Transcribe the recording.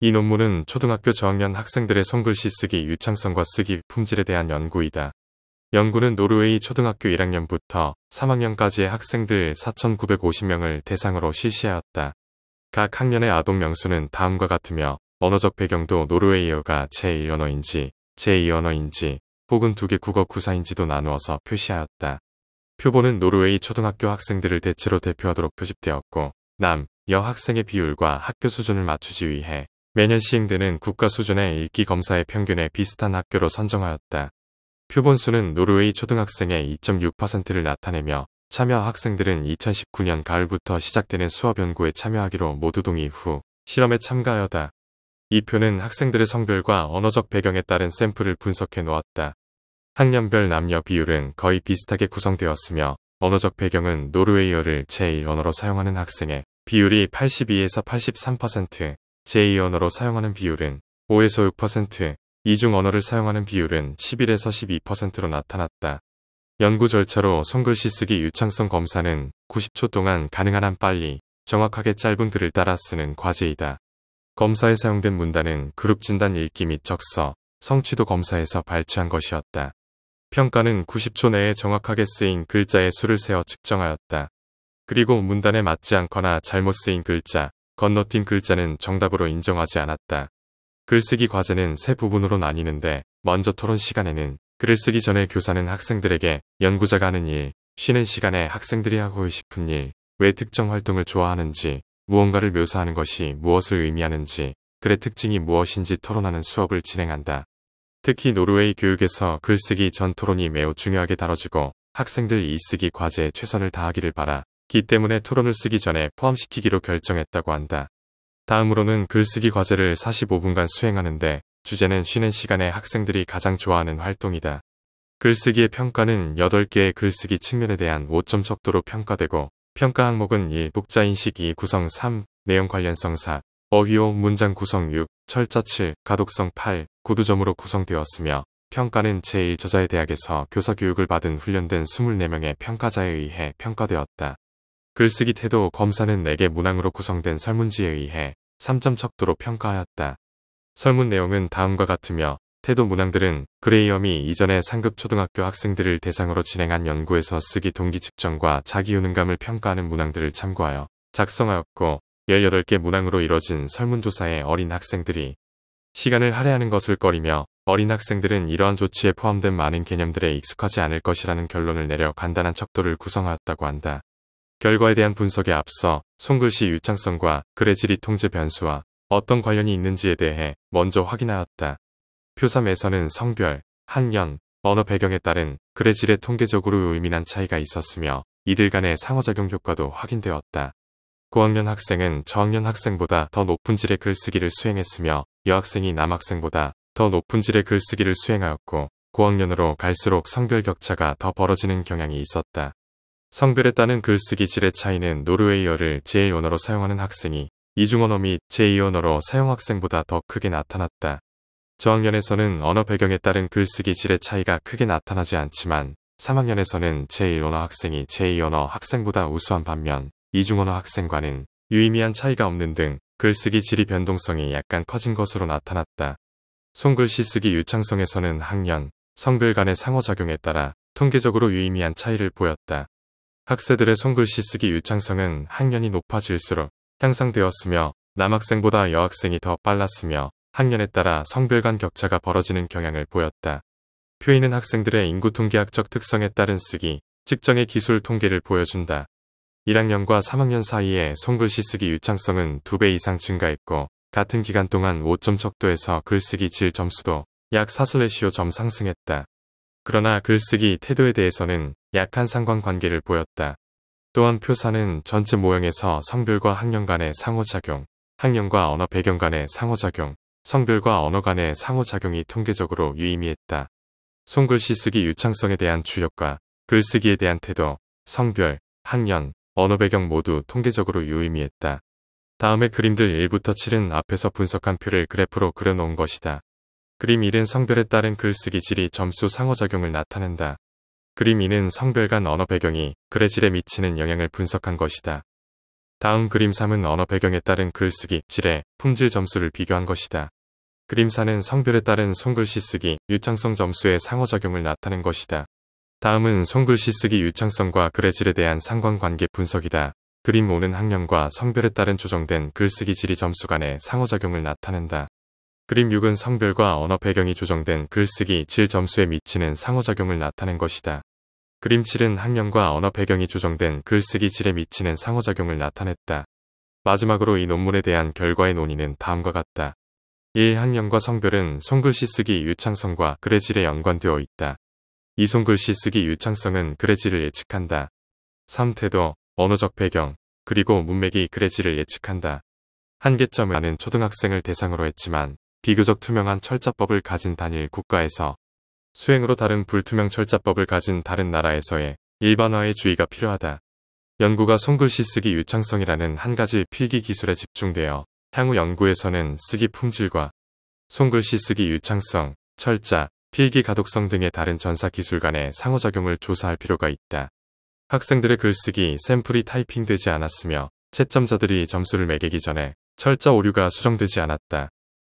이 논문은 초등학교 저학년 학생들의 손글씨 쓰기 유창성과 쓰기 품질에 대한 연구이다. 연구는 노르웨이 초등학교 1학년부터 3학년까지의 학생들 4,950명을 대상으로 실시하였다. 각 학년의 아동 명수는 다음과 같으며 언어적 배경도 노르웨이어가 제1언어인지 제2언어인지 혹은 두 개 국어 구사인지도 나누어서 표시하였다. 표본은 노르웨이 초등학교 학생들을 대체로 대표하도록 표집되었고 남, 여 학생의 비율과 학교 수준을 맞추기 위해 매년 시행되는 국가 수준의 읽기 검사의 평균에 비슷한 학교로 선정하였다. 표본 수는 노르웨이 초등학생의 2.6%를 나타내며 참여 학생들은 2019년 가을부터 시작되는 수업 연구에 참여하기로 모두 동의 후 실험에 참가하였다. 이 표는 학생들의 성별과 언어적 배경에 따른 샘플을 분석해 놓았다. 학년별 남녀 비율은 거의 비슷하게 구성되었으며 언어적 배경은 노르웨이어를 제1언어로 사용하는 학생의 비율이 82에서 83%, 제2언어로 사용하는 비율은 5에서 6%, 이중 언어를 사용하는 비율은 11에서 12%로 나타났다. 연구 절차로 손글씨 쓰기 유창성 검사는 90초 동안 가능한 한 빨리 정확하게 짧은 글을 따라 쓰는 과제이다. 검사에 사용된 문단은 그룹 진단 읽기 및 적서, 성취도 검사에서 발췌한 것이었다. 평가는 90초 내에 정확하게 쓰인 글자의 수를 세어 측정하였다. 그리고 문단에 맞지 않거나 잘못 쓰인 글자, 건너뛴 글자는 정답으로 인정하지 않았다. 글쓰기 과제는 세 부분으로 나뉘는데 먼저 토론 시간에는 글을 쓰기 전에 교사는 학생들에게 연구자가 하는 일, 쉬는 시간에 학생들이 하고 싶은 일, 왜 특정 활동을 좋아하는지, 무언가를 묘사하는 것이 무엇을 의미하는지, 글의 특징이 무엇인지 토론하는 수업을 진행한다. 특히 노르웨이 교육에서 글쓰기 전 토론이 매우 중요하게 다뤄지고 학생들 이 쓰기 과제에 최선을 다하기를 바라기 때문에 토론을 쓰기 전에 포함시키기로 결정했다고 한다. 다음으로는 글쓰기 과제를 45분간 수행하는데 주제는 쉬는 시간에 학생들이 가장 좋아하는 활동이다. 글쓰기의 평가는 8개의 글쓰기 측면에 대한 5점 척도로 평가되고 평가 항목은 1. 독자인식 2. 구성 3. 내용 관련성 4. 어휘 5. 문장 구성 6. 철자 7. 가독성 8. 구두점으로 구성되었으며 평가는 제1저자의 대학에서 교사 교육을 받은 훈련된 24명의 평가자에 의해 평가되었다. 글쓰기 태도 검사는 4개 문항으로 구성된 설문지에 의해 3점 척도로 평가하였다. 설문 내용은 다음과 같으며 태도 문항들은 그레이엄이 이전에 상급 초등학교 학생들을 대상으로 진행한 연구에서 쓰기 동기 측정과 자기 효능감을 평가하는 문항들을 참고하여 작성하였고 18개 문항으로 이뤄진 설문조사에 어린 학생들이 시간을 할애하는 것을 꺼리며 어린 학생들은 이러한 조치에 포함된 많은 개념들에 익숙하지 않을 것이라는 결론을 내려 간단한 척도를 구성하였다고 한다. 결과에 대한 분석에 앞서 손글씨 유창성과 글의 질이 통제 변수와 어떤 관련이 있는지에 대해 먼저 확인하였다. 표 3에서는 성별, 학년, 언어 배경에 따른 글의 질에 통계적으로 의미난 차이가 있었으며 이들 간의 상호작용 효과도 확인되었다. 고학년 학생은 저학년 학생보다 더 높은 질의 글쓰기를 수행했으며 여학생이 남학생보다 더 높은 질의 글쓰기를 수행하였고 고학년으로 갈수록 성별 격차가 더 벌어지는 경향이 있었다. 성별에 따른 글쓰기 질의 차이는 노르웨이어를 제1언어로 사용하는 학생이 이중언어 및 제2언어로 사용 학생보다 더 크게 나타났다. 저학년에서는 언어 배경에 따른 글쓰기 질의 차이가 크게 나타나지 않지만 3학년에서는 제1언어 학생이 제2언어 학생보다 우수한 반면 이중언어 학생과는 유의미한 차이가 없는 등 글쓰기 질의 변동성이 약간 커진 것으로 나타났다. 손글씨 쓰기 유창성에서는 학년, 성별 간의 상호작용에 따라 통계적으로 유의미한 차이를 보였다. 학생들의 손글씨 쓰기 유창성은 학년이 높아질수록 향상되었으며 남학생보다 여학생이 더 빨랐으며 학년에 따라 성별 간 격차가 벌어지는 경향을 보였다. 표에는 학생들의 인구통계학적 특성에 따른 쓰기, 측정의 기술 통계를 보여준다. 1학년과 3학년 사이에 손글씨 쓰기 유창성은 2배 이상 증가했고 같은 기간 동안 5점 척도에서 글쓰기 질 점수도 약 4/5점 상승했다. 그러나 글쓰기 태도에 대해서는 약한 상관관계를 보였다. 또한 표 4는 전체 모형에서 성별과 학년 간의 상호작용, 학년과 언어 배경 간의 상호작용, 성별과 언어 간의 상호작용이 통계적으로 유의미했다. 손글씨 쓰기 유창성에 대한 주역과 글쓰기에 대한 태도, 성별, 학년, 언어 배경 모두 통계적으로 유의미했다. 다음에 그림들 1부터 7은 앞에서 분석한 표를 그래프로 그려놓은 것이다. 그림 1은 성별에 따른 글쓰기 질이 점수 상호작용을 나타낸다. 그림 2는 성별 간 언어 배경이 글의 질에 미치는 영향을 분석한 것이다. 다음 그림 3은 언어 배경에 따른 글쓰기, 질의, 품질 점수를 비교한 것이다. 그림 4는 성별에 따른 손글씨 쓰기, 유창성 점수의 상호작용을 나타낸 것이다. 다음은 손글씨 쓰기 유창성과 글의 질에 대한 상관관계 분석이다. 그림 5는 학년과 성별에 따른 조정된 글쓰기 질이 점수 간의 상호작용을 나타낸다. 그림 6은 성별과 언어 배경이 조정된 글쓰기 질 점수에 미치는 상호작용을 나타낸 것이다. 그림 7은 학년과 언어 배경이 조정된 글쓰기 질에 미치는 상호작용을 나타냈다. 마지막으로 이 논문에 대한 결과의 논의는 다음과 같다. 1. 학년과 성별은 손글씨 쓰기 유창성과 글의 질에 연관되어 있다. 2. 손글씨 쓰기 유창성은 글의 질을 예측한다. 3. 태도, 언어적 배경, 그리고 문맥이 글의 질을 예측한다. 한계점은 많은 초등학생을 대상으로 했지만 비교적 투명한 철자법을 가진 단일 국가에서 수행으로 다른 불투명 철자법을 가진 다른 나라에서의 일반화의 주의가 필요하다. 연구가 손글씨 쓰기 유창성이라는 한 가지 필기 기술에 집중되어 향후 연구에서는 쓰기 품질과 손글씨 쓰기 유창성, 철자, 필기 가독성 등의 다른 전사 기술 간의 상호작용을 조사할 필요가 있다. 학생들의 글쓰기 샘플이 타이핑되지 않았으며 채점자들이 점수를 매기기 전에 철자 오류가 수정되지 않았다.